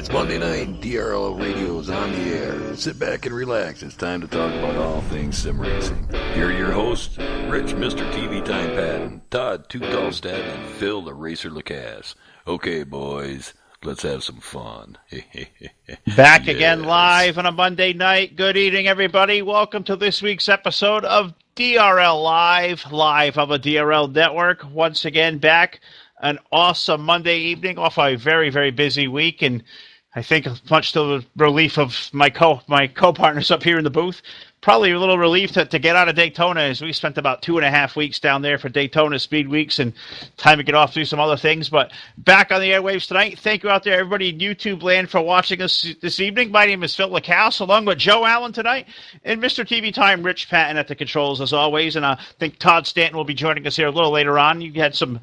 It's Monday night, DRL Radio's on the air. Sit back and relax. It's time to talk about all things sim racing. Here are your hosts, Rich, Mr. TV Time Patton, Todd, Too Tall Stat, and Phil, the Racer Lacasse. Okay, boys, let's have some fun. Back again live on a Monday night. Good evening, everybody. Welcome to this week's episode of DRL Live on the DRL Network. Once again, back an awesome Monday evening off a very, very busy week, and I think much to the relief of my co-partners up here in the booth. Probably a little relief to get out of Daytona, as we spent about 2.5 weeks down there for Daytona Speed Weeks and time to get off, do some other things. But back on the airwaves tonight. Thank you out there, everybody in YouTube land, for watching us this evening. My name is Phil Lacasse, along with Joe Allen tonight, and Mr. TV Time, Rich Patton, at the controls as always. And I think Todd Stanton will be joining us here a little later on. You had some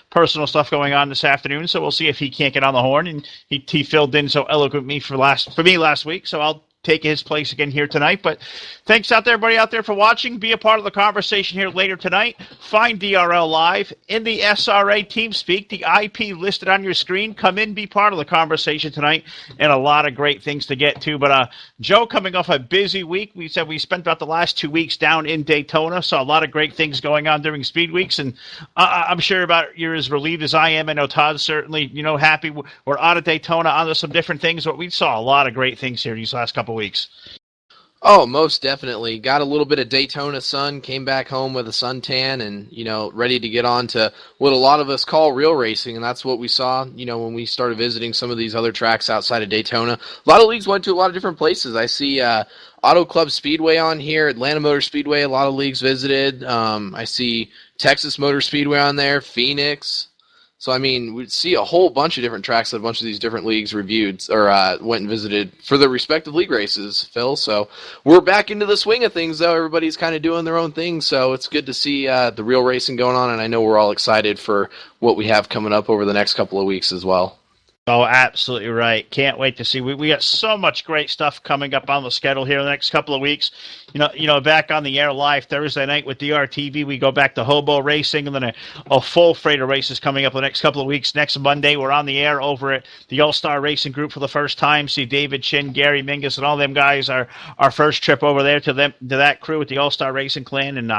personal stuff going on this afternoon, so we'll see if he can't get on the horn. And he filled in so eloquently for me last week, so I'll take his place again here tonight. But thanks out there, everybody out there, for watching. Be a part of the conversation here later tonight. Find DRL Live in the SRA TeamSpeak, the IP listed on your screen. Come in, be part of the conversation tonight, and a lot of great things to get to. But Joe, coming off a busy week, we said we spent about the last 2 weeks down in Daytona, so a lot of great things going on during Speed Weeks, and I'm sure you're as relieved as I am. I know Todd's certainly, happy we're out of Daytona, onto some different things, but we saw a lot of great things here these last couple weeks. Oh, most definitely. Got a little bit of Daytona sun, came back home with a suntan, and, ready to get on to what a lot of us call real racing, and that's what we saw, when we started visiting some of these other tracks outside of Daytona. A lot of leagues went to a lot of different places. I see Auto Club Speedway on here, Atlanta Motor Speedway, a lot of leagues visited. I see Texas Motor Speedway on there, Phoenix. So, we see a whole bunch of different tracks that a bunch of these different leagues reviewed or went and visited for their respective league races, Phil. So we're back into the swing of things, though. Everybody's kind of doing their own thing, so it's good to see the real racing going on, and I know we're all excited for what we have coming up over the next couple of weeks as well. Oh, absolutely right. Can't wait to see. We got so much great stuff coming up on the schedule here in the next couple of weeks. Back on the air live Thursday night with DRTV, we go back to Hobo Racing, and then a full freight of races coming up the next couple of weeks. Next Monday, we're on the air over at the All-Star Racing Group for the first time. See David Chin, Gary Mingus, and all them guys. Our first trip over there to that crew at the All-Star Racing Clan, and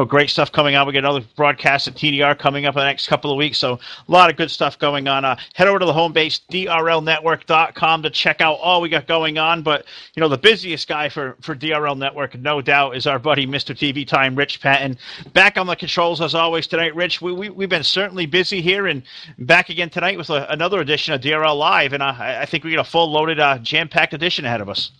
great stuff coming on. We got another broadcast at TDR coming up in the next couple of weeks. So a lot of good stuff going on. Head over to the home base, DRLNetwork.com, to check out all we got going on. But, the busiest guy for DRL Network, no doubt, is our buddy, Mr. TV Time, Rich Patton. Back on the controls, as always, tonight. Rich, we've been certainly busy here, and back again tonight with another edition of DRL Live, and I think we got a full loaded, jam-packed edition ahead of us.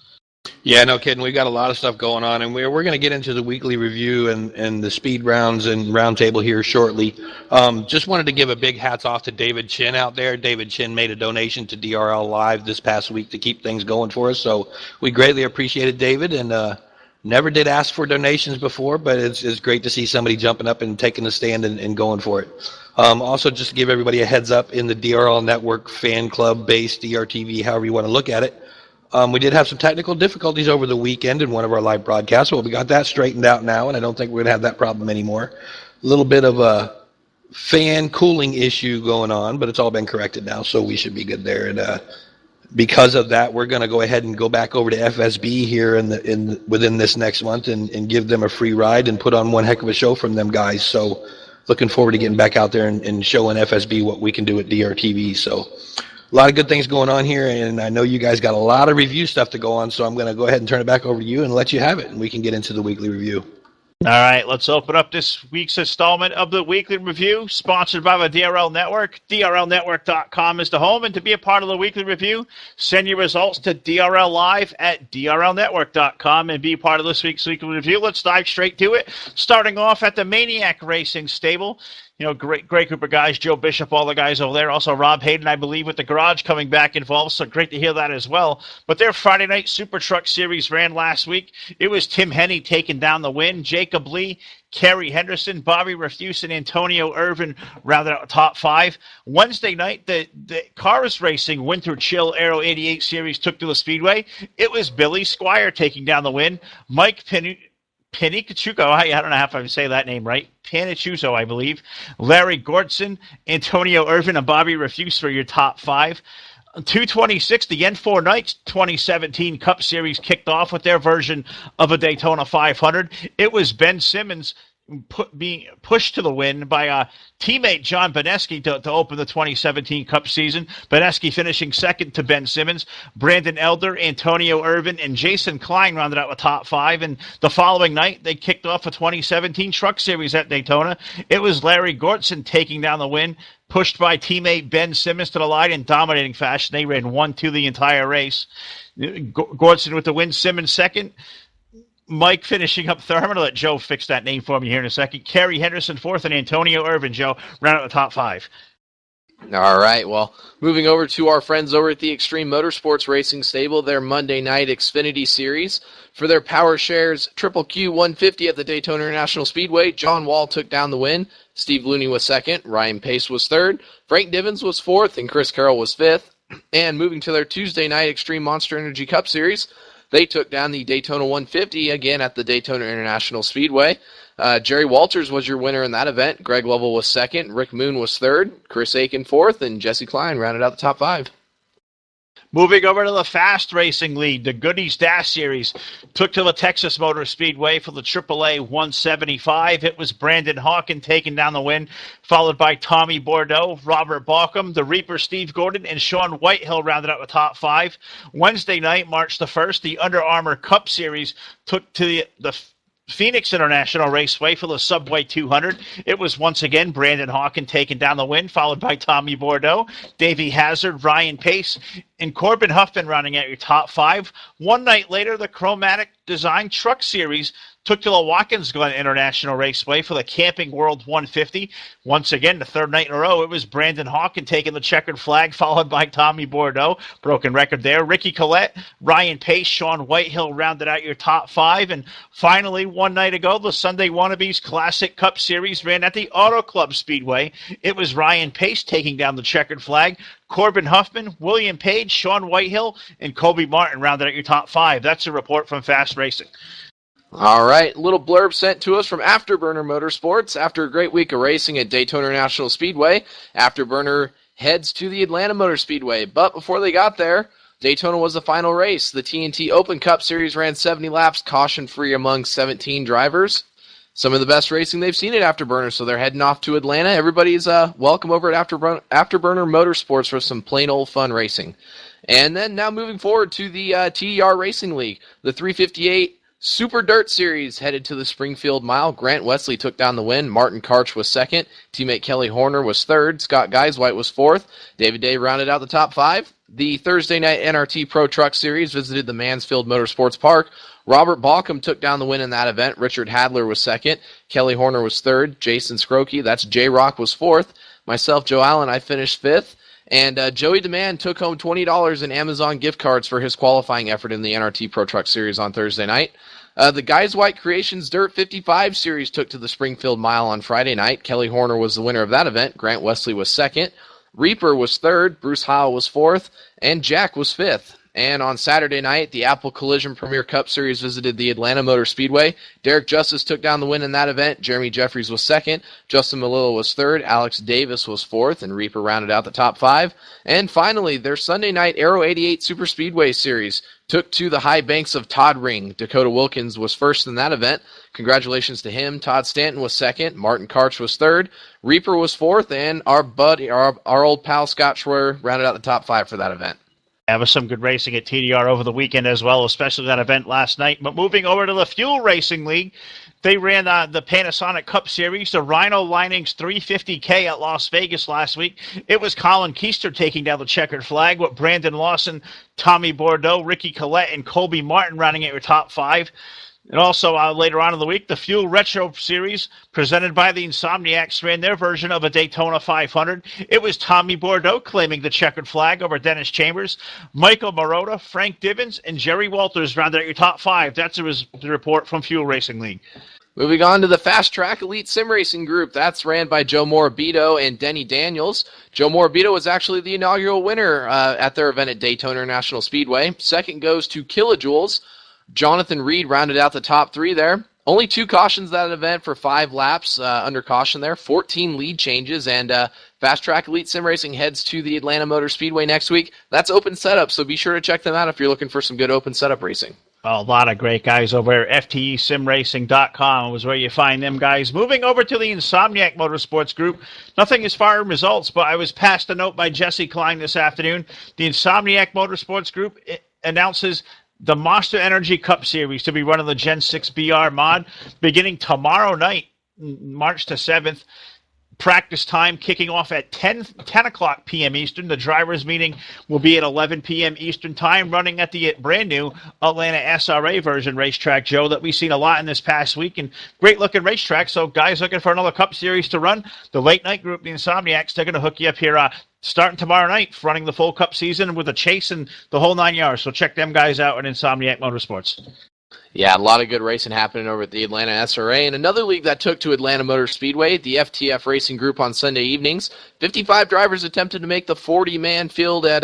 Yeah, no kidding. We've got a lot of stuff going on, and we're going to get into the weekly review and the speed rounds and roundtable here shortly. Just wanted to give a big hats off to David Chin out there. David Chin made a donation to DRL Live this past week to keep things going for us, so we greatly appreciated David, and never did ask for donations before, but it's great to see somebody jumping up and taking a stand and going for it. Also, just to give everybody a heads up, in the DRL Network fan club base, DRTV, however you want to look at it, we did have some technical difficulties over the weekend in one of our live broadcasts. Well, we got that straightened out now, and I don't think we're going to have that problem anymore. A little bit of a fan cooling issue going on, but it's all been corrected now, so we should be good there. And because of that, we're going to go ahead and go back over to FSB here within this next month and give them a free ride and put on one heck of a show from them guys. So looking forward to getting back out there and showing FSB what we can do at DRTV. So a lot of good things going on here, and I know you guys got a lot of review stuff to go on, so I'm going to go ahead and turn it back over to you and let you have it, and we can get into the weekly review. All right, let's open up this week's installment of the Weekly Review, sponsored by the DRL Network. DRLNetwork.com is the home, and to be a part of the Weekly Review, send your results to DRL Live at DRLNetwork.com and be part of this week's Weekly Review. Let's dive straight to it, starting off at the Maniac Racing Stable. Great group of guys, Joe Bishop, all the guys over there. Also, Rob Hayden, I believe, with the garage coming back involved, so great to hear that as well. But their Friday Night Super Truck Series ran last week. It was Tim Henney taking down the win. Jacob Lee, Kerry Henderson, Bobby Refuse, and Antonio Irvin rounded out top 5. Wednesday night, the Cars Racing Winter Chill Aero 88 Series took to the Speedway. It was Billy Squire taking down the win. Mike Panicachuco, I don't know how I say that name right. Panichuso, I believe. Larry Gordson, Antonio Irvin, and Bobby Refuse for your top 5. 226, the N4 Knights 2017 Cup Series kicked off with their version of a Daytona 500. It was Ben Simmons being pushed to the win by teammate John Beneski to open the 2017 Cup season. Beneski finishing second to Ben Simmons. Brandon Elder, Antonio Irvin, and Jason Klein rounded out the top five. And the following night, they kicked off a 2017 Truck Series at Daytona. It was Larry Gortson taking down the win, pushed by teammate Ben Simmons to the line in dominating fashion. They ran 1-2 the entire race. Gortson with the win, Simmons second. Mike finishing up third. I'm going to let Joe fix that name for me here in a second. Kerry Henderson fourth, and Antonio Irvin, Joe, round out the top five. All right, well, moving over to our friends over at the Extreme Motorsports Racing Stable, their Monday night Xfinity Series. For their Power Shares Triple Q 150 at the Daytona International Speedway, John Wall took down the win. Steve Looney was second. Ryan Pace was third. Frank Divins was fourth, and Chris Carroll was fifth. And moving to their Tuesday night Extreme Monster Energy Cup Series, they took down the Daytona 150 again at the Daytona International Speedway. Jerry Walters was your winner in that event. Greg Lovell was second. Rick Moon was third. Chris Aiken fourth. And Jesse Klein rounded out the top five. Moving over to the Fast Racing League, the Goodies Dash Series took to the Texas Motor Speedway for the AAA 175. It was Brandon Hawken taking down the win, followed by Tommy Bordeaux, Robert Balcom, the Reaper Steve Gordon, and Sean Whitehill rounded out the top five. Wednesday night, March the 1st, the Under Armour Cup Series took to the Phoenix International Raceway for the Subway 200. It was once again Brandon Hawken taking down the win, followed by Tommy Bordeaux, Davey Hazard, Ryan Pace, and Corbin Huffman rounding out your top five. One night later, the Chromatic Design Truck Series took to the Watkins Glen International Raceway for the Camping World 150. Once again, the third night in a row, it was Brandon Hawken taking the checkered flag, followed by Tommy Bordeaux. Broken record there. Ricky Collette, Ryan Pace, Sean Whitehill rounded out your top five. And finally, one night ago, the Sunday Wannabes Classic Cup Series ran at the Auto Club Speedway. It was Ryan Pace taking down the checkered flag. Corbin Huffman, William Page, Sean Whitehill, and Kobe Martin rounded out your top five. That's a report from Fast Racing. All right, little blurb sent to us from Afterburner Motorsports. After a great week of racing at Daytona International Speedway, Afterburner heads to the Atlanta Motor Speedway. But before they got there, Daytona was the final race. The TNT Open Cup Series ran 70 laps, caution-free among 17 drivers. Some of the best racing they've seen at Afterburner, so they're heading off to Atlanta. Everybody's welcome over at Afterburner Motorsports for some plain old fun racing. And then now moving forward to the TDR Racing League, the 358 Super Dirt Series headed to the Springfield Mile. Grant Wesley took down the win. Martin Karch was second. Teammate Kelly Horner was third. Scott Geiswhite was fourth. David Day rounded out the top five. The Thursday night NRT Pro Truck Series visited the Mansfield Motorsports Park. Robert Balcom took down the win in that event. Richard Hadler was second. Kelly Horner was third. Jason Scrokey, that's J-Rock, was fourth. Myself, Joe Allen, I finished fifth. And Joey Demand took home $20 in Amazon gift cards for his qualifying effort in the NRT Pro Truck Series on Thursday night. The Geiswhite Creations Dirt 55 Series took to the Springfield Mile on Friday night. Kelly Horner was the winner of that event. Grant Wesley was second. Reaper was third. Bruce Howell was fourth. And Jack was fifth. And on Saturday night, the Apple Collision Premier Cup Series visited the Atlanta Motor Speedway. Derek Justice took down the win in that event. Jeremy Jeffries was second. Justin Malillo was third. Alex Davis was fourth. And Reaper rounded out the top five. And finally, their Sunday night Aero 88 Super Speedway Series took to the high banks of Todd Ring. Dakota Wilkins was first in that event. Congratulations to him. Todd Stanton was second. Martin Karch was third. Reaper was fourth. And our old pal Scott Schroer rounded out the top five for that event. There was some good racing at TDR over the weekend as well, especially that event last night. But moving over to the Fuel Racing League, they ran the Panasonic Cup Series, the Rhino Linings 350K at Las Vegas last week. It was Colin Keister taking down the checkered flag with Brandon Lawson, Tommy Bordeaux, Ricky Collette, and Colby Martin rounding out your top five. And also later on in the week, the Fuel Retro Series, presented by the Insomniacs, ran their version of a Daytona 500. It was Tommy Bordeaux claiming the checkered flag over Dennis Chambers. Michael Marotta, Frank Divins, and Jerry Walters rounded out your top five. That's the report from Fuel Racing League. Moving on to the Fast Track Elite Sim Racing Group. That's ran by Joe Morabito and Denny Daniels. Joe Morabito was actually the inaugural winner at their event at Daytona International Speedway. Second goes to Kilojoules. Jonathan Reed rounded out the top three there. Only 2 cautions that event for 5 laps under caution there. 14 lead changes, and Fast Track Elite Sim Racing heads to the Atlanta Motor Speedway next week. That's open setup, so be sure to check them out if you're looking for some good open setup racing. A lot of great guys over at FTESimRacing.com was where you find them guys. Moving over to the Insomniac Motorsports Group, nothing as far as results, but I was passed a note by Jesse Klein this afternoon. The Insomniac Motorsports Group announces the Monster Energy Cup Series to be run on the Gen 6 BR mod beginning tomorrow night, March the 7th. Practice time kicking off at 10 o'clock p.m. Eastern. The drivers' meeting will be at 11 p.m. Eastern time, running at the brand-new Atlanta SRA version racetrack, Joe, that we've seen a lot in this past week. And great-looking racetrack, so guys looking for another Cup Series to run, the late-night group, the Insomniacs, they're going to hook you up here starting tomorrow night, running the full Cup season with a chase and the whole 9 yards. So check them guys out at Insomniac Motorsports. Yeah, a lot of good racing happening over at the Atlanta SRA. And another league that took to Atlanta Motor Speedway, the FTF Racing Group on Sunday evenings. 55 drivers attempted to make the 40-man field at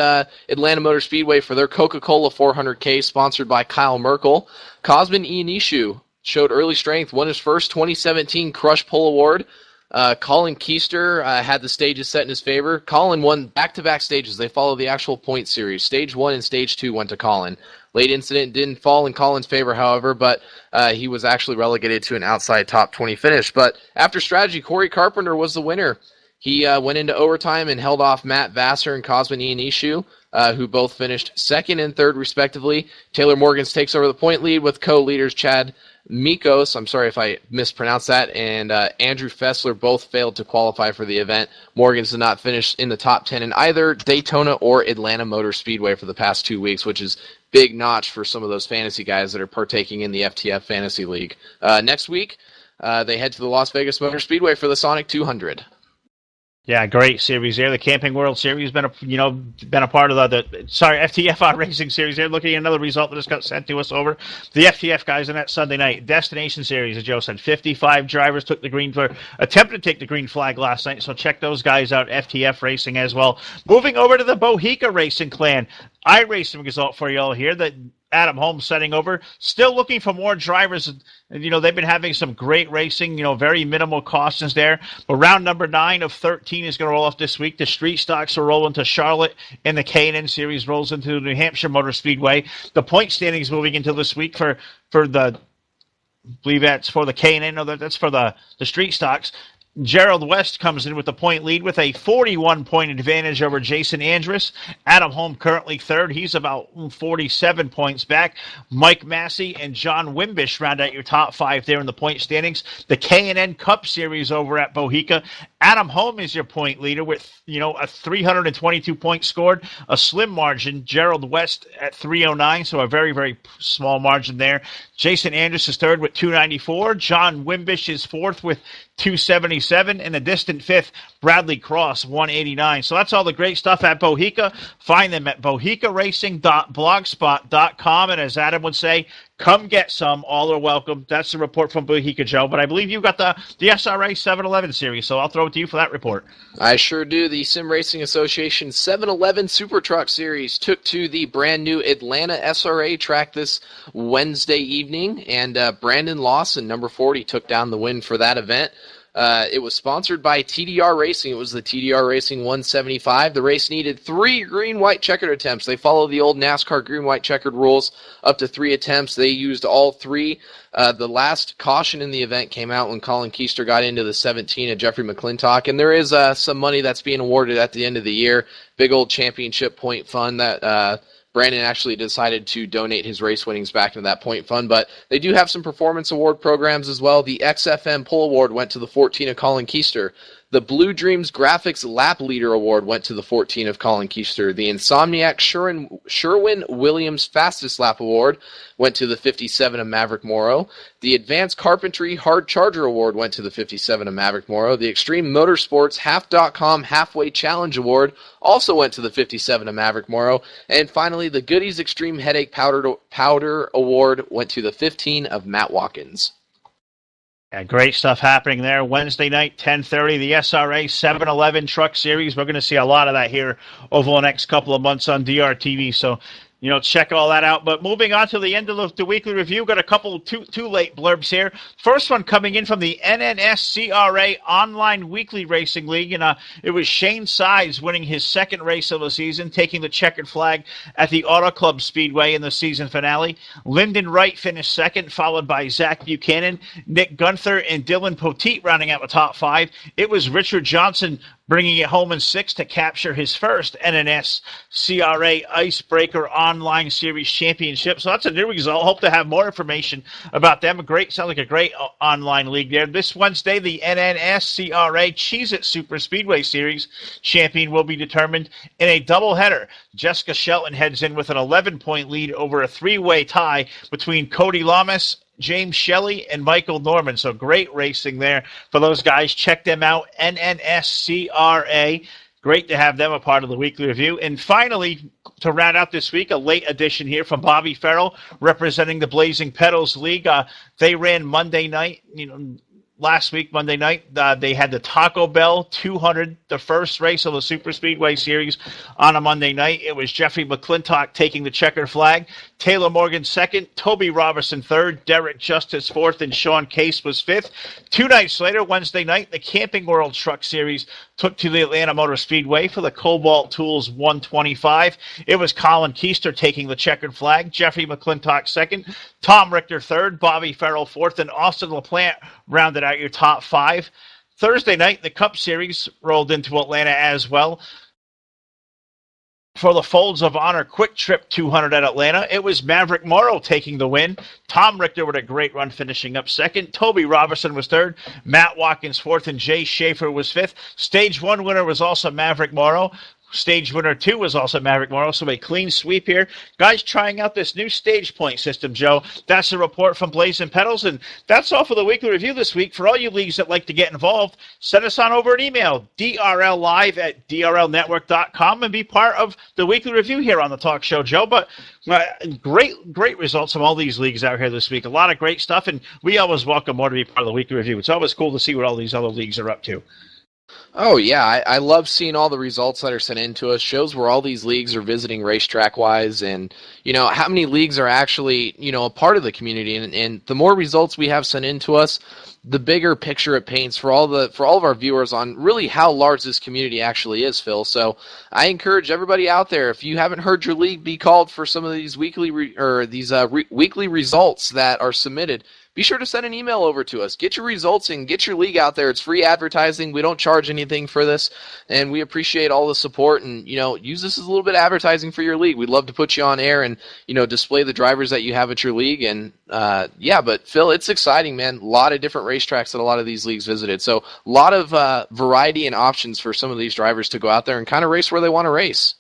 Atlanta Motor Speedway for their Coca-Cola 400K, sponsored by Kyle Merkel. Cosmin Ionishu showed early strength, won his first 2017 Crush Pole Award. Colin Keister had the stages set in his favor. Colin won back-to-back stages. They follow the actual point series. Stage 1 and Stage 2 went to Colin. Late incident didn't fall in Colin's favor, however, but he was actually relegated to an outside top 20 finish. But after strategy, Corey Carpenter was the winner. He went into overtime and held off Matt Vassar and Cosmin Ionishu, who both finished second and third, respectively. Taylor Morgans takes over the point lead with co-leaders Chad Mikos, I'm sorry if I mispronounced that, and Andrew Fessler both failed to qualify for the event. Morgans did not finish in the top 10 in either Daytona or Atlanta Motor Speedway for the past 2 weeks, which is big notch for some of those fantasy guys that are partaking in the FTF Fantasy League. Next week, they head to the Las Vegas Motor Speedway for the Sonic 200. Yeah, great series there. The Camping World Series been a part of the FTF Racing Series. They're looking at another result that just got sent to us over. The FTF guys on that Sunday night Destination Series, as Joe said, 55 drivers attempted to take the green flag last night. So check those guys out. FTF Racing as well. Moving over to the Bohica Racing Clan. iRacing result for you all here. That Adam Holmes setting over. Still looking for more drivers. They've been having some great racing, very minimal cautions there. But round number 9 of 13 is going to roll off this week. The street stocks will roll into Charlotte, and the K&N Series rolls into the New Hampshire Motor Speedway. The point standings moving into this week for the, I believe that's for the K&N, no, that's for the street stocks. Gerald West comes in with the point lead with a 41-point advantage over Jason Andrus. Adam Holm currently third. He's about 47 points back. Mike Massey and John Wimbish round out your top 5 there in the point standings. The K&N Cup Series over at Bohica. Adam Holm is your point leader with, a 322 points scored, a slim margin. Gerald West at 309, so a very, very small margin there. Jason Andrus is third with 294. John Wimbish is fourth with 277, and a distant fifth, Bradley Cross, 189. So that's all the great stuff at Bohica. Find them at bohicaracing.blogspot.com, and as Adam would say, come get some. All are welcome. That's the report from Bohica, Joe. But I believe you've got the SRA 711 series, so I'll throw it to you for that report. I sure do. The Sim Racing Association 711 Super Truck Series took to the brand new Atlanta SRA track this Wednesday evening, and Brandon Lawson, number 40, took down the win for that event. It was sponsored by TDR Racing. It was the TDR Racing 175. The race needed 3 green-white checkered attempts. They follow the old NASCAR green-white checkered rules, up to 3 attempts. They used all 3. The last caution in the event came out when Colin Keister got into the 17 of Jeffrey McClintock, and there is some money that's being awarded at the end of the year. Big old championship point fund that Brandon actually decided to donate his race winnings back into that point fund, but they do have some performance award programs as well. The XFM Pole Award went to the 14 of Colin Keister. The Blue Dreams Graphics Lap Leader Award went to the 14 of Colin Keister. The Insomniac Sherwin-Williams Fastest Lap Award went to the 57 of Maverick Morrow. The Advanced Carpentry Hard Charger Award went to the 57 of Maverick Morrow. The Extreme Motorsports Half.com Halfway Challenge Award also went to the 57 of Maverick Morrow. And finally, the Goodies Extreme Headache Powder Award went to the 15 of Matt Watkins. Yeah, great stuff happening there. Wednesday night, 10:30, the SRA 711 Truck Series. We're going to see a lot of that here over the next couple of months on DRTV. So check all that out. But moving on to the end of the weekly review, got a couple two late blurbs here. First one coming in from the NNSCRA Online Weekly Racing League, and it was Shane Sides winning his second race of the season, taking the checkered flag at the Auto Club Speedway in the season finale. Lyndon Wright finished second, followed by Zach Buchanan, Nick Gunther, and Dylan Poteet rounding out the top 5. It was Richard Johnson bringing it home in 6th to capture his first NNS CRA Icebreaker Online Series Championship. So that's a new result. Hope to have more information about them. Sounds like a great online league there. This Wednesday, the NNS CRA Cheez-It Super Speedway Series champion will be determined in a doubleheader. Jessica Shelton heads in with an 11-point lead over a 3-way tie between Cody Lamas, James Shelley, and Michael Norman. So great racing there for those guys. Check them out, NNSCRA. Great to have them a part of the weekly review. And finally, to round out this week, a late edition here from Bobby Farrell representing the Blazing Pedals League. They ran Monday night, last week, Monday night. They had the Taco Bell 200, the first race of the Super Speedway Series on a Monday night. It was Jeffrey McClintock taking the checkered flag, Taylor Morgan second, Toby Robertson third, Derek Justice fourth, and Sean Case was fifth. 2 nights later, Wednesday night, the Camping World Truck Series took to the Atlanta Motor Speedway for the Cobalt Tools 125. It was Colin Keister taking the checkered flag, Jeffrey McClintock second, Tom Richter third, Bobby Farrell fourth, and Austin LaPlante rounded out your top 5. Thursday night, the Cup Series rolled into Atlanta as well. For the Folds of Honor Quick Trip 200 at Atlanta, it was Maverick Morrow taking the win. Tom Richter with a great run finishing up second. Toby Robertson was third. Matt Watkins fourth, and Jay Schaefer was fifth. Stage 1 winner was also Maverick Morrow. Stage winner 2 was also Maverick Morrow, so a clean sweep here. Guys trying out this new stage point system, Joe. That's a report from Blazing Pedals, and that's all for the weekly review this week. For all you leagues that like to get involved, send us on over an email, drlive@drlnetwork.com, and be part of the weekly review here on the talk show, Joe. But great results from all these leagues out here this week. A lot of great stuff, and we always welcome more to be part of the weekly review. It's always cool to see what all these other leagues are up to. Oh, yeah. I love seeing all the results that are sent in to us. Shows where all these leagues are visiting racetrack-wise and, how many leagues are actually, a part of the community. And the more results we have sent in to us, the bigger picture it paints for all of our viewers on really how large this community actually is, Phil. So I encourage everybody out there, if you haven't heard your league be called for some of these weekly weekly results that are submitted, be sure to send an email over to us. Get your results and get your league out there. It's free advertising. We don't charge anything for this, and we appreciate all the support. And, use this as a little bit of advertising for your league. We'd love to put you on air and, display the drivers that you have at your league. And, but, Phil, it's exciting, man. A lot of different racetracks that a lot of these leagues visited. So a lot of variety and options for some of these drivers to go out there and kind of race where they want to race.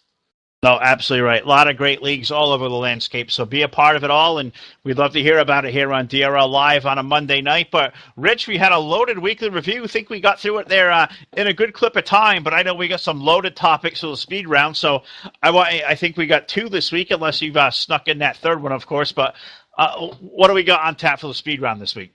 No, absolutely right. A lot of great leagues all over the landscape, so be a part of it all, and we'd love to hear about it here on DRL Live on a Monday night. But, Rich, we had a loaded weekly review. I think we got through it there in a good clip of time, but I know we got some loaded topics for the speed round, so I think we got 2 this week, unless you've snuck in that third one, of course. But what do we got on tap for the speed round this week?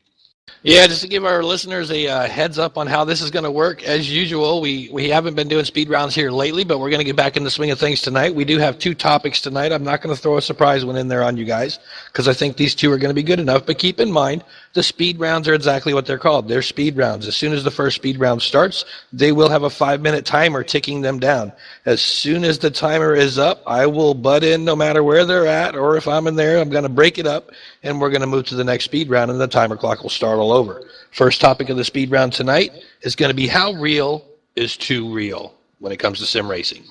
Yeah, just to give our listeners a heads up on how this is going to work. As usual, we haven't been doing speed rounds here lately, but we're going to get back in the swing of things tonight. We do have 2 topics tonight. I'm not going to throw a surprise one in there on you guys because I think these 2 are going to be good enough. But keep in mind, the speed rounds are exactly what they're called. They're speed rounds. As soon as the first speed round starts, they will have a 5-minute timer ticking them down. As soon as the timer is up, I will butt in no matter where they're at, or if I'm in there, I'm going to break it up, and we're going to move to the next speed round, and the timer clock will start all over. First topic of the speed round tonight is going to be how real is too real when it comes to sim racing.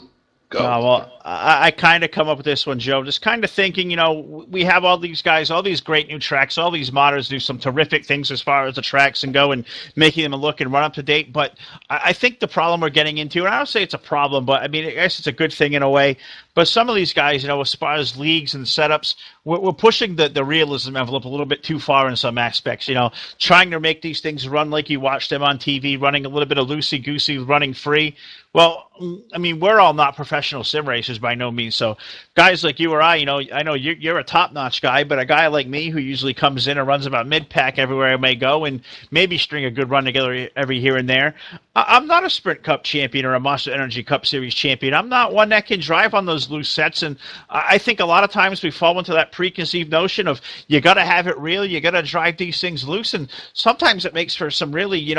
Go. Well, I kind of come up with this one, Joe. Just kind of thinking, we have all these guys, all these great new tracks, all these modders do some terrific things as far as the tracks and go and making them look and run up to date. But I think the problem we're getting into, and I don't say it's a problem, but I guess it's a good thing in a way. But some of these guys, as far as leagues and setups, we're pushing the realism envelope a little bit too far in some aspects, trying to make these things run like you watch them on TV, running a little bit of loosey-goosey, running free. Well, we're all not professional sim racers. by no means. So guys like you or I know you're a top-notch guy, but a guy like me who usually comes in and runs about mid-pack everywhere I may go and maybe string a good run together every here and there. I'm not a Sprint Cup champion or a Monster Energy Cup Series champion. I'm not one that can drive on those loose sets, and I think a lot of times we fall into that preconceived notion of you got to have it real, you got to drive these things loose, and sometimes it makes for some really,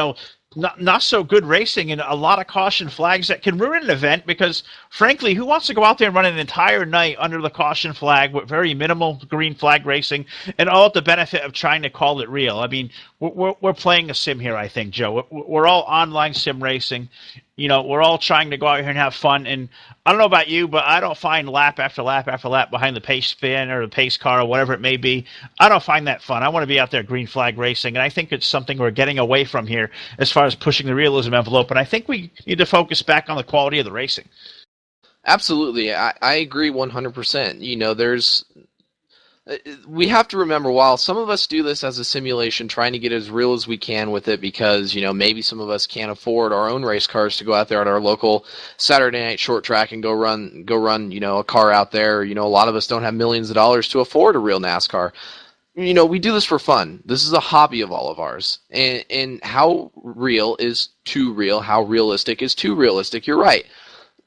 not so good racing and a lot of caution flags that can ruin an event because, frankly, who wants to go out there and run an entire night under the caution flag with very minimal green flag racing and all at the benefit of trying to call it real? I mean, we're playing a sim here, I think, Joe. We're all online sim racing. We're all trying to go out here and have fun. And I don't know about you, but I don't find lap after lap after lap behind the pace fan or the pace car or whatever it may be. I don't find that fun. I want to be out there green flag racing. And I think it's something we're getting away from here as far as pushing the realism envelope. And I think we need to focus back on the quality of the racing. Absolutely. I agree 100%. We have to remember, while some of us do this as a simulation, trying to get as real as we can with it because, maybe some of us can't afford our own race cars to go out there at our local Saturday night short track and go run, a car out there. A lot of us don't have millions of dollars to afford a real NASCAR. We do this for fun. This is a hobby of all of ours. And how real is too real? How realistic is too realistic? You're right.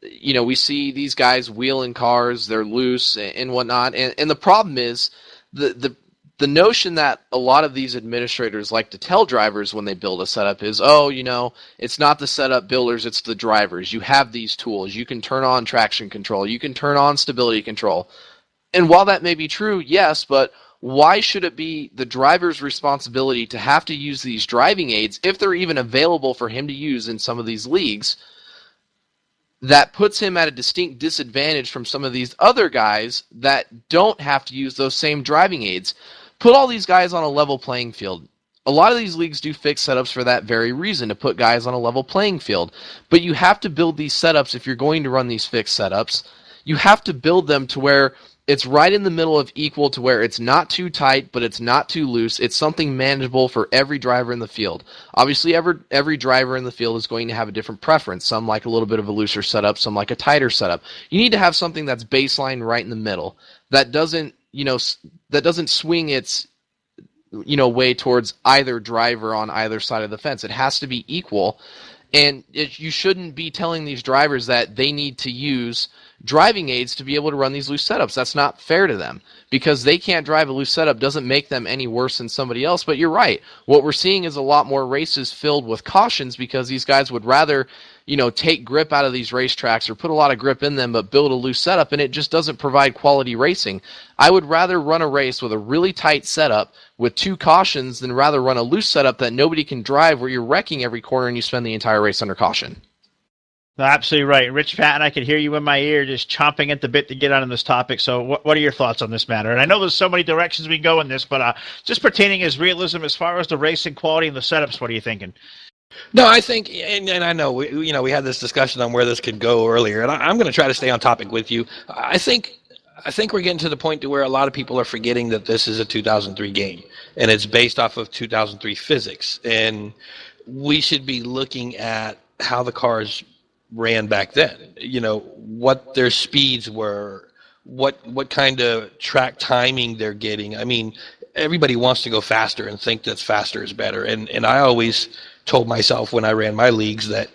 We see these guys wheeling cars, they're loose and whatnot. And the problem is the notion that a lot of these administrators like to tell drivers when they build a setup is, it's not the setup builders, it's the drivers. You have these tools. You can turn on traction control. You can turn on stability control. And while that may be true, yes, but why should it be the driver's responsibility to have to use these driving aids if they're even available for him to use in some of these leagues? That puts him at a distinct disadvantage from some of these other guys that don't have to use those same driving aids. Put all these guys on a level playing field. A lot of these leagues do fixed setups for that very reason, to put guys on a level playing field. But you have to build these setups if you're going to run these fixed setups. You have to build them to where it's right in the middle of equal, to where it's not too tight, but it's not too loose. It's something manageable for every driver in the field. Obviously, every driver in the field is going to have a different preference. Some like a little bit of a looser setup, some like a tighter setup. You need to have something that's baseline right in the middle, that doesn't swing its way towards either driver on either side of the fence. It has to be equal, and you shouldn't be telling these drivers that they need to use driving aids to be able to run these loose setups. That's not fair to them. Because they can't drive a loose setup doesn't make them any worse than somebody else. But you're right. What we're seeing is a lot more races filled with cautions because these guys would rather, take grip out of these racetracks or put a lot of grip in them but build a loose setup, and it just doesn't provide quality racing. I would rather run a race with a really tight setup with 2 cautions than rather run a loose setup that nobody can drive where you're wrecking every corner and you spend the entire race under caution. No, absolutely right. Rich Patton, I could hear you in my ear just chomping at the bit to get on this topic. So what are your thoughts on this matter? And I know there's so many directions we can go in this, but just pertaining as realism as far as the racing quality and the setups, what are you thinking? No, I think, and I know, we had this discussion on where this could go earlier, and I'm going to try to stay on topic with you. I think we're getting to the point to where a lot of people are forgetting that this is a 2003 game, and it's based off of 2003 physics. And we should be looking at how the cars ran back then, what their speeds were, what kind of track timing they're getting. I mean, everybody wants to go faster and think that faster is better. And I always told myself when I ran my leagues that,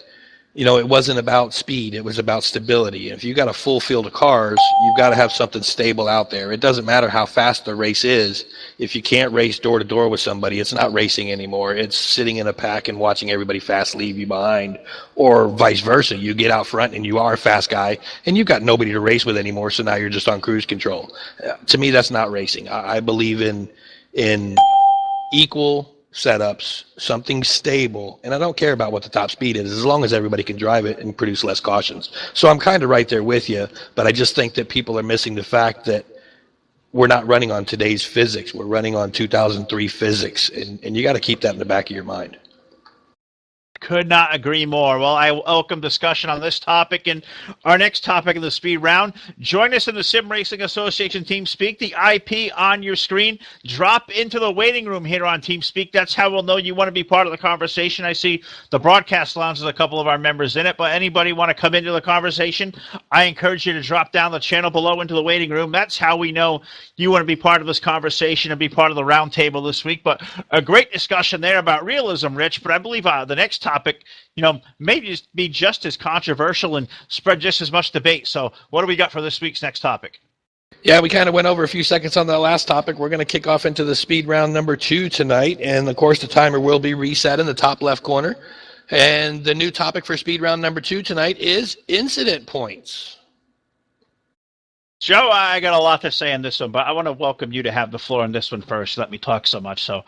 it wasn't about speed, it was about stability. If you got a full field of cars, you've got to have something stable out there. It doesn't matter how fast the race is. If you can't race door to door with somebody, it's not racing anymore. It's sitting in a pack and watching everybody fast leave you behind, or vice versa. You get out front and you are a fast guy and you've got nobody to race with anymore, so now you're just on cruise control. To me, that's not racing. I believe in equal setups, something stable, and I don't care about what the top speed is as long as everybody can drive it and produce less cautions. So I'm kind of right there with you, but I just think that people are missing the fact that we're not running on today's physics. We're running on 2003 physics, and you got to keep that in the back of your mind. Could not agree more. Well, I welcome discussion on this topic and our next topic in the speed round. Join us in the Sim Racing Association TeamSpeak. The IP on your screen. Drop into the waiting room here on TeamSpeak. That's how we'll know you want to be part of the conversation. I see the broadcast lounge has a couple of our members in it, but anybody want to come into the conversation, I encourage you to drop down the channel below into the waiting room. That's how we know you want to be part of this conversation and be part of the round table this week. But a great discussion there about realism, Rich, but I believe the next topic, may just be just as controversial and spread just as much debate. So what do we got for this week's next topic? Yeah, we kind of went over a few seconds on that last topic. We're going to kick off into the speed round number 2 tonight. And, of course, the timer will be reset in the top left corner. And the new topic for speed round number 2 tonight is incident points. Joe, I got a lot to say on this one, but I want to welcome you to have the floor on this one first. Let me talk so much. So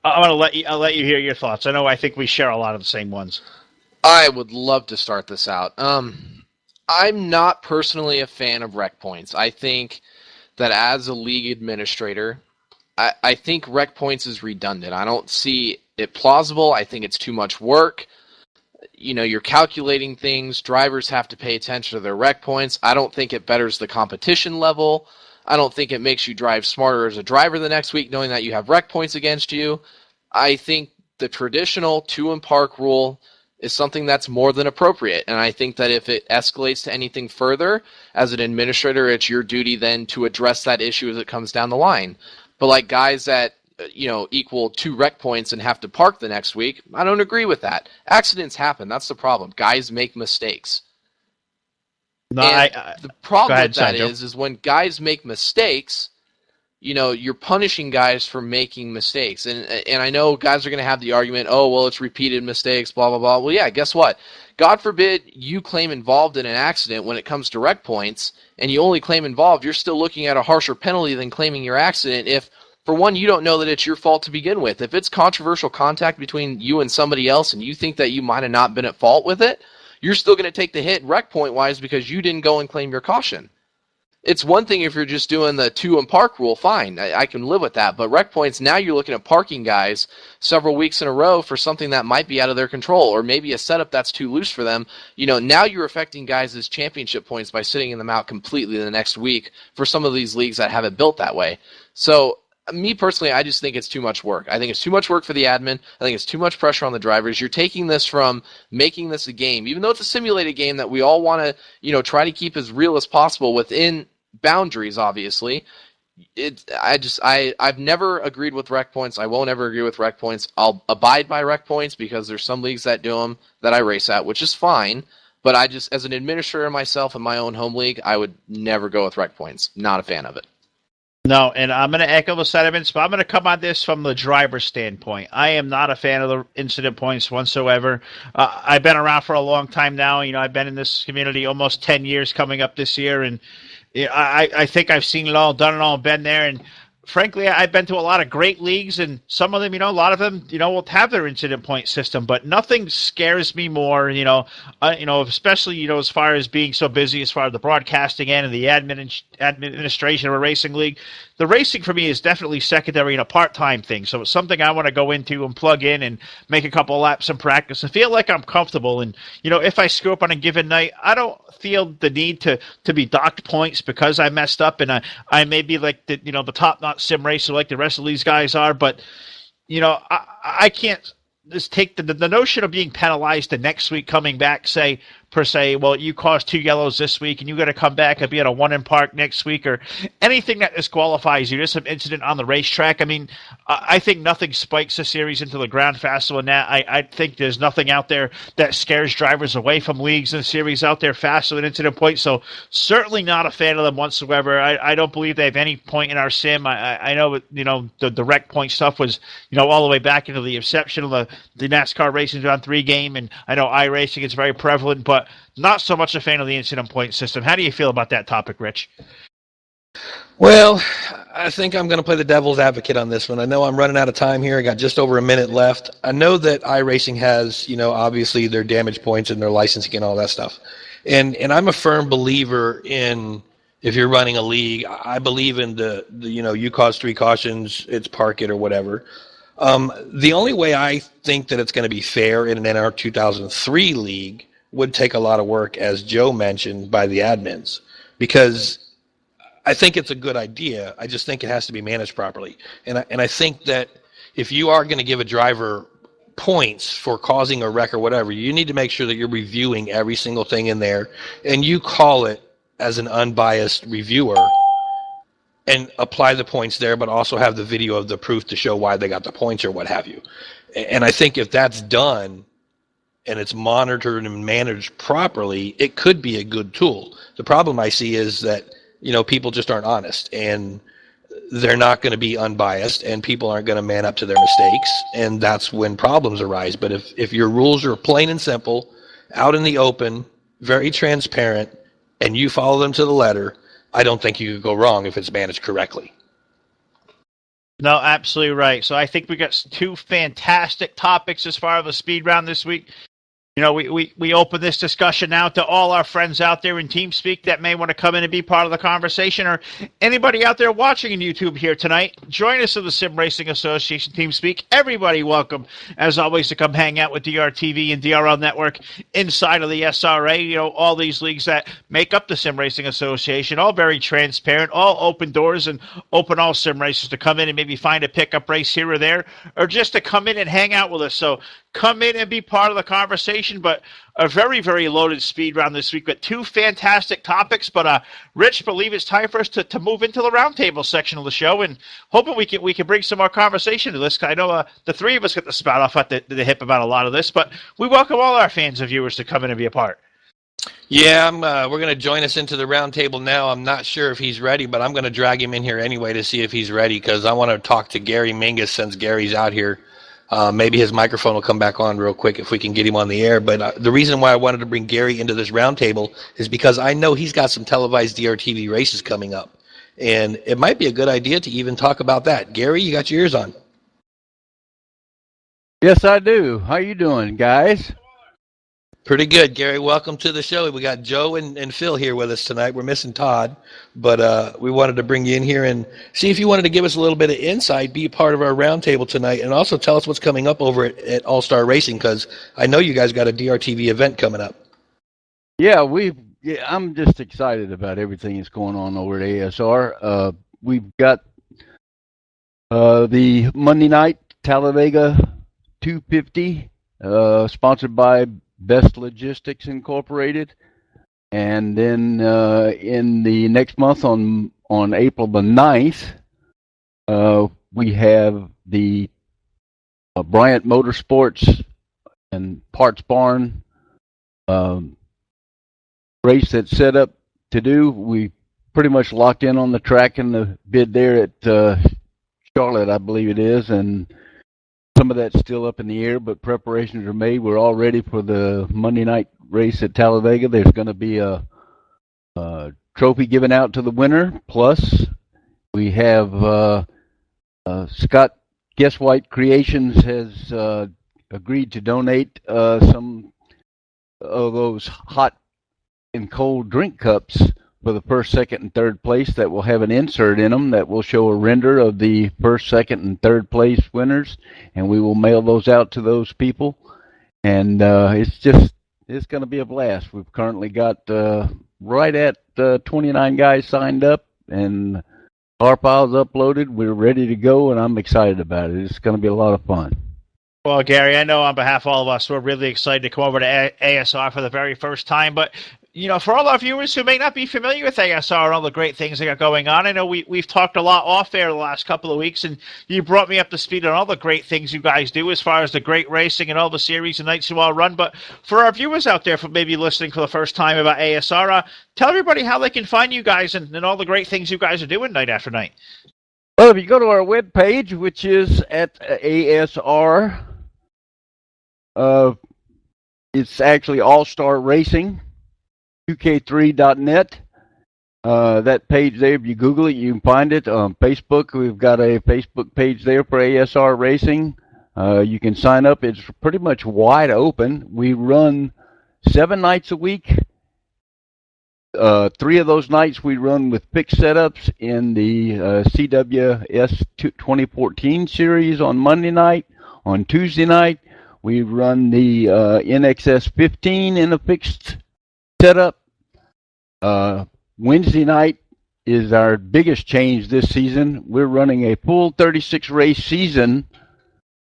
I'll let you hear your thoughts. I think we share a lot of the same ones. I would love to start this out. I'm not personally a fan of rec points. I think that as a league administrator, I think rec points is redundant. I don't see it plausible. I think it's too much work. You're calculating things. Drivers have to pay attention to their rec points. I don't think it betters the competition level. I don't think it makes you drive smarter as a driver the next week knowing that you have rec points against you. I think the traditional 2-in-park rule is something that's more than appropriate. And I think that if it escalates to anything further, as an administrator, it's your duty then to address that issue as it comes down the line. But like guys that equal 2 rec points and have to park the next week, I don't agree with that. Accidents happen. That's the problem. Guys make mistakes. No, the problem with that Sanjo. is when guys make mistakes, you're punishing guys for making mistakes. And I know guys are going to have the argument, oh, well, it's repeated mistakes, blah, blah, blah. Well, yeah, guess what? God forbid you claim involved in an accident when it comes to rec points, and you only claim involved, you're still looking at a harsher penalty than claiming your accident if, for one, you don't know that it's your fault to begin with. If it's controversial contact between you and somebody else and you think that you might have not been at fault with it, you're still going to take the hit rec point-wise because you didn't go and claim your caution. It's one thing if you're just doing the 2-in-park rule, fine. I can live with that. But rec points, now you're looking at parking guys several weeks in a row for something that might be out of their control or maybe a setup that's too loose for them. Now you're affecting guys' championship points by sitting them out completely the next week for some of these leagues that have it built that way. So me personally, I just think it's too much work. I think it's too much work for the admin. I think it's too much pressure on the drivers. You're taking this from making this a game, even though it's a simulated game that we all want to, try to keep as real as possible within boundaries, obviously. I've never agreed with rec points. I won't ever agree with rec points. I'll abide by rec points because there's some leagues that do them that I race at, which is fine. But I just, as an administrator myself in my own home league, I would never go with rec points. Not a fan of it. No, and I'm going to echo the sentiments, but I'm going to come on this from the driver's standpoint. I am not a fan of the incident points whatsoever. I've been around for a long time now. I've been in this community almost 10 years coming up this year, and I think I've seen it all, done it all, been there, and frankly, I've been to a lot of great leagues, and some of them, a lot of them, will have their incident point system, but nothing scares me more, especially, as far as being so busy as far as the broadcasting end and the administration of a racing league. The racing for me is definitely secondary and a part-time thing, so it's something I want to go into and plug in and make a couple of laps in practice and feel like I'm comfortable. And, if I screw up on a given night, I don't feel the need to be docked points because I messed up, and I may be like the top-notch sim racer like the rest of these guys are, but I can't just take the notion of being penalized the next week coming back, per se, well, you caused 2 yellows this week and you got to come back and be at a 1-in-park next week, or anything that disqualifies you. Just some incident on the racetrack. I mean, I think nothing spikes the series into the ground faster than that. I think there's nothing out there that scares drivers away from leagues and series out there faster than incident points. So certainly not a fan of them whatsoever. I don't believe they have any point in our sim. I know the rec point stuff was all the way back into the inception of the NASCAR Racing John 3 game, and I know iRacing is very prevalent, but not so much a fan of the incident point system. How do you feel about that topic, Rich? Well, I think I'm going to play the devil's advocate on this one. I know I'm running out of time here. I got just over a minute left. I know that iRacing has, obviously their damage points and their licensing and all that stuff. And I'm a firm believer in, if you're running a league, I believe in the you cause 3 cautions, it's park it or whatever. The only way I think that it's going to be fair in an NR 2003 league would take a lot of work, as Joe mentioned, by the admins, because I think it's a good idea. I just think it has to be managed properly. And I think that if you are going to give a driver points for causing a wreck or whatever, you need to make sure that you're reviewing every single thing in there, and you call it as an unbiased reviewer and apply the points there, but also have the video of the proof to show why they got the points or what have you. And I think if that's done and it's monitored and managed properly, it could be a good tool. The problem I see is that, people just aren't honest, and they're not going to be unbiased, and people aren't going to man up to their mistakes, and that's when problems arise. But if your rules are plain and simple, out in the open, very transparent, and you follow them to the letter, I don't think you could go wrong if it's managed correctly. No, absolutely right. So I think we got two fantastic topics as far as the speed round this week. We open this discussion now to all our friends out there in TeamSpeak that may want to come in and be part of the conversation, or anybody out there watching on YouTube here tonight. Join us in the Sim Racing Association TeamSpeak. Everybody welcome, as always, to come hang out with DRTV and DRL Network inside of the SRA. All these leagues that make up the Sim Racing Association, all very transparent, all open doors and open all sim racers to come in and maybe find a pickup race here or there, or just to come in and hang out with us. So come in and be part of the conversation, but a very, very loaded speed round this week with two fantastic topics. But Rich, believe it's time for us to move into the roundtable section of the show, and hoping we can bring some more conversation to this. I know the three of us get the spout off at the hip about a lot of this, but we welcome all our fans and viewers to come in and be a part. Yeah, we're going to join us into the roundtable now. I'm not sure if he's ready, but I'm going to drag him in here anyway to see if he's ready, because I want to talk to Gary Mingus since Gary's out here. Maybe his microphone will come back on real quick if we can get him on the air. But the reason why I wanted to bring Gary into this roundtable is because I know he's got some televised DRTV races coming up. And it might be a good idea to even talk about that. Gary, you got your ears on. Yes, I do. How you doing, guys? Pretty good, Gary. Welcome to the show. We got Joe and Phil here with us tonight. We're missing Todd, but we wanted to bring you in here and see if you wanted to give us a little bit of insight, be a part of our roundtable tonight, and also tell us what's coming up over at All-Star Racing, because I know you guys got a DRTV event coming up. Yeah, I'm just excited about everything that's going on over at ASR. We've got the Monday night Talladega 250, sponsored by Best Logistics Incorporated, and then in the next month on April the 9th, we have the Bryant Motorsports and Parts Barn race that's set up to do. We pretty much locked in on the track and the bid there at Charlotte, I believe it is, and some of that's still up in the air, but preparations are made. We're all ready for the Monday night race at Talladega. There's going to be a trophy given out to the winner. Plus, we have Scott Guesswhite Creations has agreed to donate some of those hot and cold drink cups for the first, second, and third place that will have an insert in them that will show a render of the first, second, and third place winners, and we will mail those out to those people. And it's going to be a blast. We've currently got right at 29 guys signed up, and our files uploaded. We're ready to go, and I'm excited about it. It's going to be a lot of fun. Well, Gary, I know on behalf of all of us, we're really excited to come over to ASR for the very first time. But, for all our viewers who may not be familiar with ASR and all the great things they got going on, I know we've talked a lot off air the last couple of weeks, and you brought me up to speed on all the great things you guys do as far as the great racing and all the series and nights you all run. But for our viewers out there for maybe listening for the first time about ASR, tell everybody how they can find you guys and all the great things you guys are doing night after night. Well, if you go to our webpage, which is at ASR, it's actually All-Star Racing, 2K3.net. That page there, if you Google it, you can find it. On Facebook, we've got a Facebook page there for ASR Racing. You can sign up. It's pretty much wide open. We run 7 nights a week, 3 of those nights we run with pick setups in the CWS 2014 series on Monday night. On Tuesday night, we run the NXS 15 in a fixed setup. Wednesday night is our biggest change this season. We're running a full 36 race season,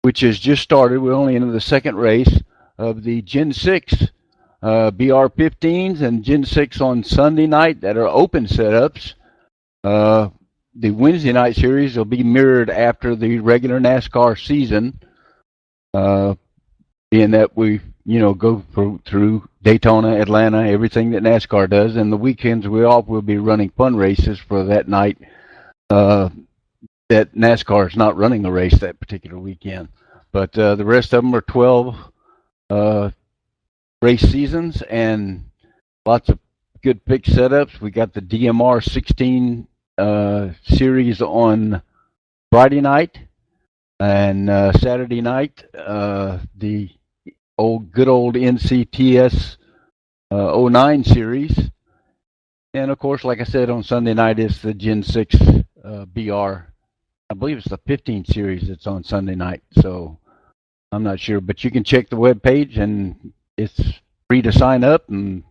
which has just started. We're only into the second race of the Gen 6 BR15s and Gen 6 on Sunday night that are open setups. The Wednesday night series will be mirrored after the regular NASCAR season, being that we go through Daytona, Atlanta, everything that NASCAR does, and the weekends we'll be running fun races for that night that NASCAR is not running a race that particular weekend. But the rest of them are 12 race seasons and lots of good pick setups. We got the DMR 16 series on Friday night, and Saturday night the good old NCTS 09 series, and of course, like I said, on Sunday night it's the Gen 6 BR. I believe it's the 15 series that's on Sunday night, so I'm not sure, but you can check the web page and it's free to sign up, and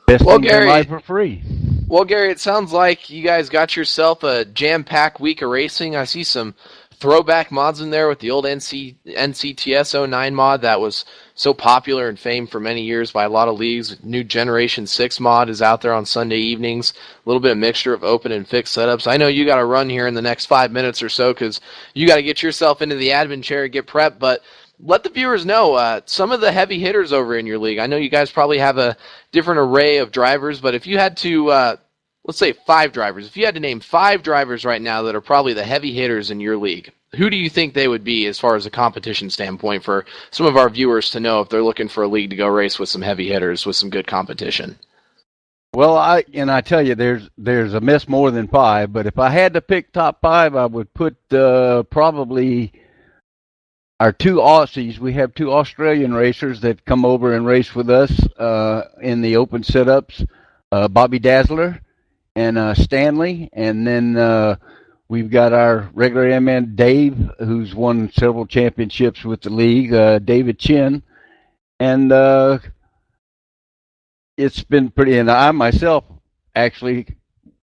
best thing in life for free. Well, Gary, it sounds like you guys got yourself a jam-packed week of racing. I see some throwback mods in there with the old NCTS 09 mod that was so popular and famed for many years by a lot of leagues. New Generation 6 mod is out there on Sunday evenings. A little bit of mixture of open and fixed setups. I know you got to run here in the next 5 minutes or so because you got to get yourself into the admin chair and get prepped, but let the viewers know some of the heavy hitters over in your league. I know you guys probably have a different array of drivers, but if you had to, let's say 5 drivers, if you had to name 5 drivers right now that are probably the heavy hitters in your league, who do you think they would be as far as a competition standpoint for some of our viewers to know if they're looking for a league to go race with some heavy hitters with some good competition? Well, I tell you, there's a mess more than 5, but if I had to pick top 5, I would put probably our 2 Aussies. We have 2 Australian racers that come over and race with us in the open setups, Bobby Dazzler and Stanley, and then we've got our regular airman Dave, who's won several championships with the league, David Chin, and it's been pretty, and I myself actually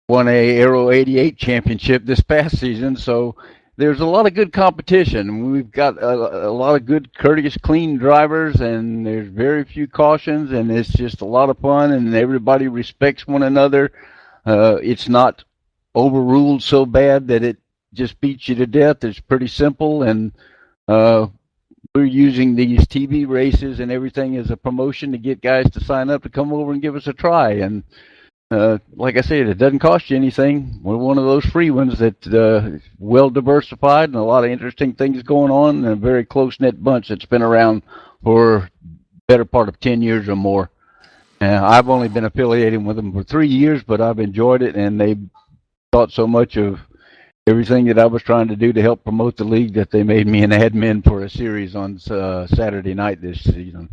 won a Aero 88 championship this past season, so there's a lot of good competition. We've got a lot of good, courteous, clean drivers, and there's very few cautions, and it's just a lot of fun, and everybody respects one another. It's not overruled so bad that it just beats you to death. It's pretty simple, and we're using these TV races and everything as a promotion to get guys to sign up to come over and give us a try. And like I said, it doesn't cost you anything. We're one of those free ones that well diversified and a lot of interesting things going on, and a very close-knit bunch that's been around for better part of 10 years or more. I've only been affiliated with them for 3 years, but I've enjoyed it, and they thought so much of everything that I was trying to do to help promote the league that they made me an admin for a series on Saturday night this season.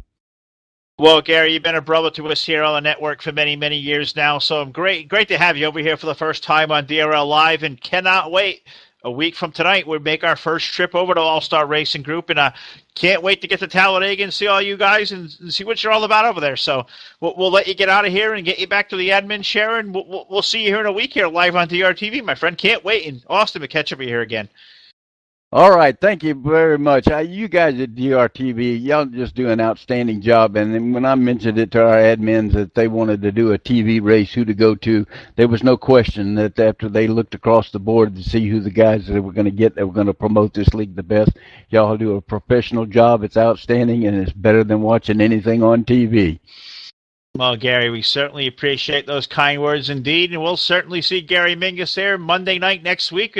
Well, Gary, you've been a brother to us here on the network for many, many years now, so great to have you over here for the first time on DRL Live, and cannot wait. A week from tonight, we'll make our first trip over to All-Star Racing Group, and can't wait to get to Talladega and see all you guys and see what you're all about over there. So we'll let you get out of here and get you back to the admin chair, and we'll see you here in a week here live on DRTV, my friend. Can't wait, and Austin to catch up with you here again. All right, thank you very much. You guys at DRTV, y'all just do an outstanding job. And then when I mentioned it to our admins that they wanted to do a TV race, who to go to, there was no question that after they looked across the board to see who the guys that were going to get that were going to promote this league the best, y'all do a professional job. It's outstanding, and it's better than watching anything on TV. Well, Gary, we certainly appreciate those kind words indeed, and we'll certainly see Gary Mingus there Monday night next week.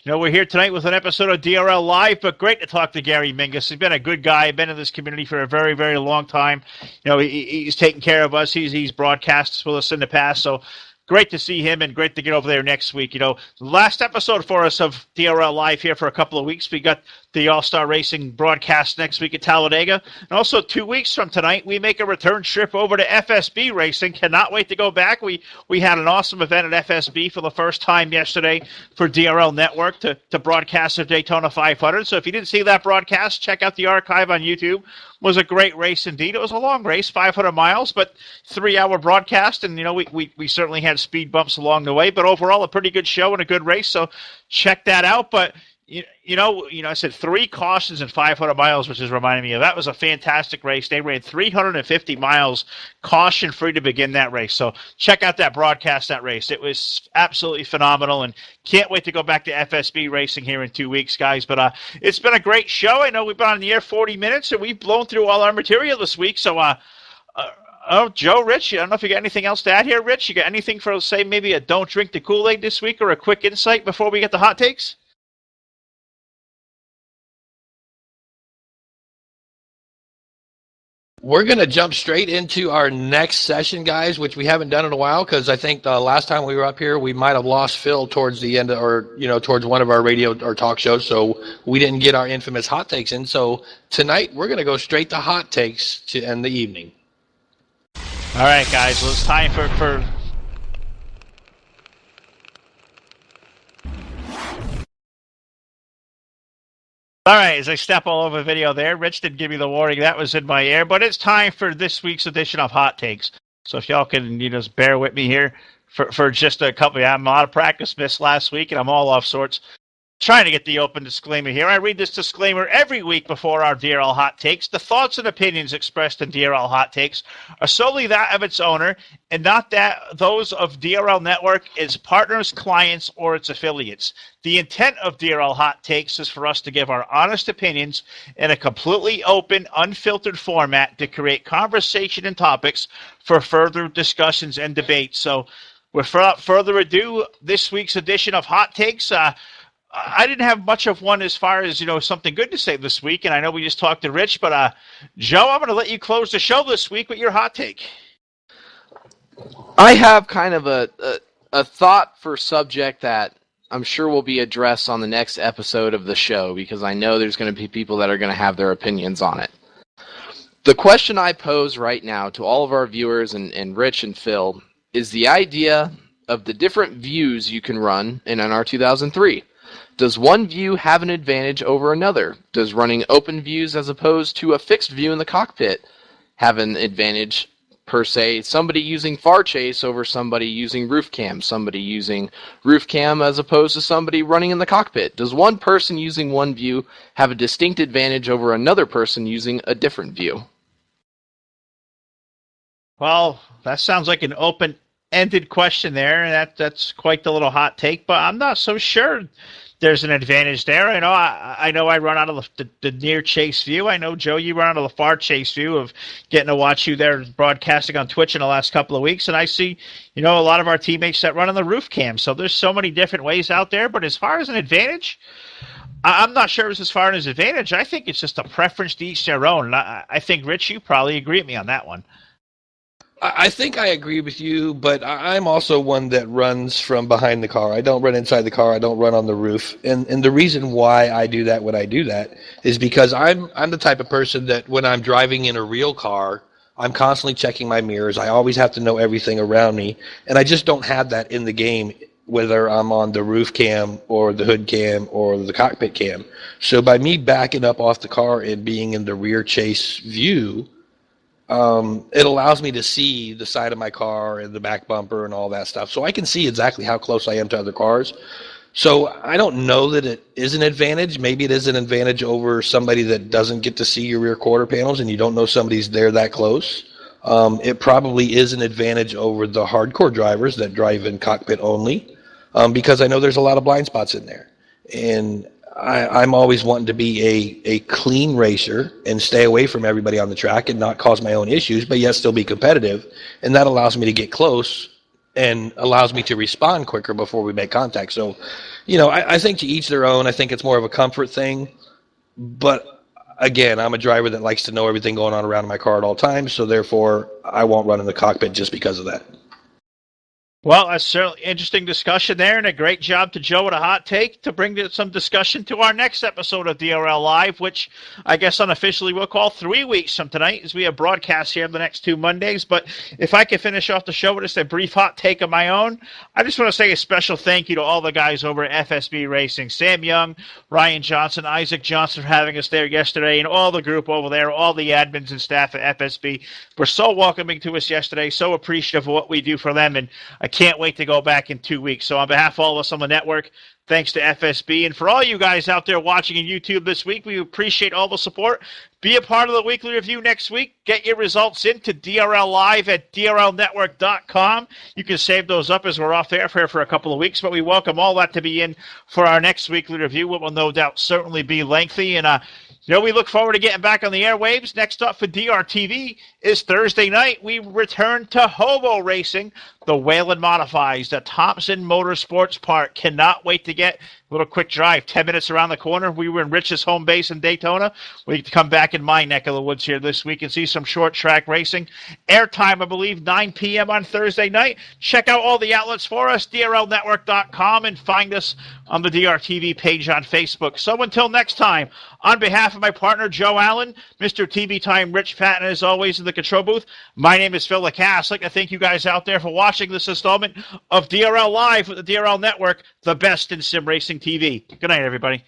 We're here tonight with an episode of DRL Live, but great to talk to Gary Mingus. He's been a good guy, been in this community for a very, very long time. He's taken care of us. He's broadcast with us in the past, so great to see him and great to get over there next week. Last episode for us of DRL Live here for a couple of weeks. We got the All-Star Racing broadcast next week at Talladega. And also 2 weeks from tonight, we make a return trip over to FSB Racing. Cannot wait to go back. We had an awesome event at FSB for the first time yesterday for DRL Network to broadcast the Daytona 500. So if you didn't see that broadcast, check out the archive on YouTube. Was a great race indeed. It was a long race, 500 miles, but 3-hour broadcast, and we certainly had speed bumps along the way, but overall a pretty good show and a good race. So check that out. But I said 3 cautions in 500 miles, which is reminding me of that was a fantastic race. They ran 350 miles caution free to begin that race. So check out that broadcast, that race. It was absolutely phenomenal, and can't wait to go back to FSB Racing here in 2 weeks, guys. But it's been a great show. I know we've been on the air 40 minutes, and we've blown through all our material this week. So, Joe, Rich, I don't know if you got anything else to add here, Rich. You got anything for, say, maybe a don't drink the Kool-Aid this week or a quick insight before we get the hot takes? We're going to jump straight into our next session, guys, which we haven't done in a while because I think the last time we were up here, we might have lost Phil towards the end towards one of our radio or talk shows, so we didn't get our infamous hot takes in. So tonight, we're going to go straight to hot takes to end the evening. All right, guys, well, it's time for All right, as I step all over the video there, Rich didn't give me the warning. That was in my ear. But it's time for this week's edition of Hot Takes. So if y'all can just bear with me here for just a couple. I'm out of practice, missed last week, and I'm all off sorts. Trying to get the open disclaimer here. I read this disclaimer every week before our DRL Hot Takes. The thoughts and opinions expressed in DRL Hot Takes are solely that of its owner and not those of DRL Network, its partners, clients, or its affiliates. The intent of DRL Hot Takes is for us to give our honest opinions in a completely open, unfiltered format to create conversation and topics for further discussions and debates. So without further ado, this week's edition of Hot Takes, I didn't have much of one as far as, something good to say this week, and I know we just talked to Rich, but Joe, I'm going to let you close the show this week with your hot take. I have kind of a thought for subject that I'm sure will be addressed on the next episode of the show, because I know there's going to be people that are going to have their opinions on it. The question I pose right now to all of our viewers and Rich and Phil is the idea of the different views you can run in NR 2003. Does one view have an advantage over another? Does running open views as opposed to a fixed view in the cockpit have an advantage per se? Somebody using far chase over somebody using roof cam, somebody using roof cam as opposed to somebody running in the cockpit. Does one person using one view have a distinct advantage over another person using a different view? Well, that sounds like an open-ended question there. That's quite the little hot take, but I'm not so sure there's an advantage there. I know I run out of the near chase view. I know, Joe, you run out of the far chase view of getting to watch you there broadcasting on Twitch in the last couple of weeks. And I see, a lot of our teammates that run on the roof cam. So there's so many different ways out there. But as far as an advantage, I'm not sure as far as advantage. I think it's just a preference to each their own. And I think, Rich, you probably agree with me on that one. I think I agree with you, but I'm also one that runs from behind the car. I don't run inside the car. I don't run on the roof. And the reason why I do that when I do that is because I'm the type of person that when I'm driving in a real car, I'm constantly checking my mirrors. I always have to know everything around me. And I just don't have that in the game, whether I'm on the roof cam or the hood cam or the cockpit cam. So by me backing up off the car and being in the rear chase view, it allows me to see the side of my car and the back bumper and all that stuff. So I can see exactly how close I am to other cars. So I don't know that it is an advantage. Maybe it is an advantage over somebody that doesn't get to see your rear quarter panels and you don't know somebody's there that close. It probably is an advantage over the hardcore drivers that drive in cockpit only, because I know there's a lot of blind spots in there. And I'm always wanting to be a clean racer and stay away from everybody on the track and not cause my own issues, but yet still be competitive. And that allows me to get close and allows me to respond quicker before we make contact. So, I think to each their own. I think it's more of a comfort thing. But again, I'm a driver that likes to know everything going on around my car at all times. So therefore, I won't run in the cockpit just because of that. Well, that's certainly interesting discussion there, and a great job to Joe with a hot take to bring some discussion to our next episode of DRL Live, which I guess unofficially we'll call 3 weeks from tonight, as we have broadcasts here the next 2 Mondays. But if I could finish off the show with just a brief hot take of my own, I just want to say a special thank you to all the guys over at FSB Racing, Sam Young, Ryan Johnson, Isaac Johnson for having us there yesterday, and all the group over there, all the admins and staff at FSB were so welcoming to us yesterday, so appreciative of what we do for them, and I can't wait to go back in 2 weeks. So on behalf of all of us on the network, thanks to FSB. And for all you guys out there watching on YouTube this week, we appreciate all the support. Be a part of the weekly review next week. Get your results into DRL Live at DRLNetwork.com. You can save those up as we're off there for a couple of weeks, but we welcome all that to be in for our next weekly review, what will no doubt certainly be lengthy. And we look forward to getting back on the airwaves. Next up for DRTV is Thursday night. We return to Hobo Racing, the Whalen Modifies, the Thompson Motorsports Park. Cannot wait to get a little quick drive, 10 minutes around the corner. We were in Rich's home base in Daytona. We get to come back in my neck of the woods here this week and see some short track racing. Airtime, I believe, 9 p.m. on Thursday night. Check out all the outlets for us, DRLNetwork.com, and find us on the DRTV page on Facebook. So until next time, on behalf of my partner, Joe Allen, Mr. TV Time, Rich Patton, as always, in the control booth, my name is Phil Lacasse. I'd like to thank you guys out there for watching this installment of DRL Live with the DRL Network, the best in sim racing TV. Good night, everybody.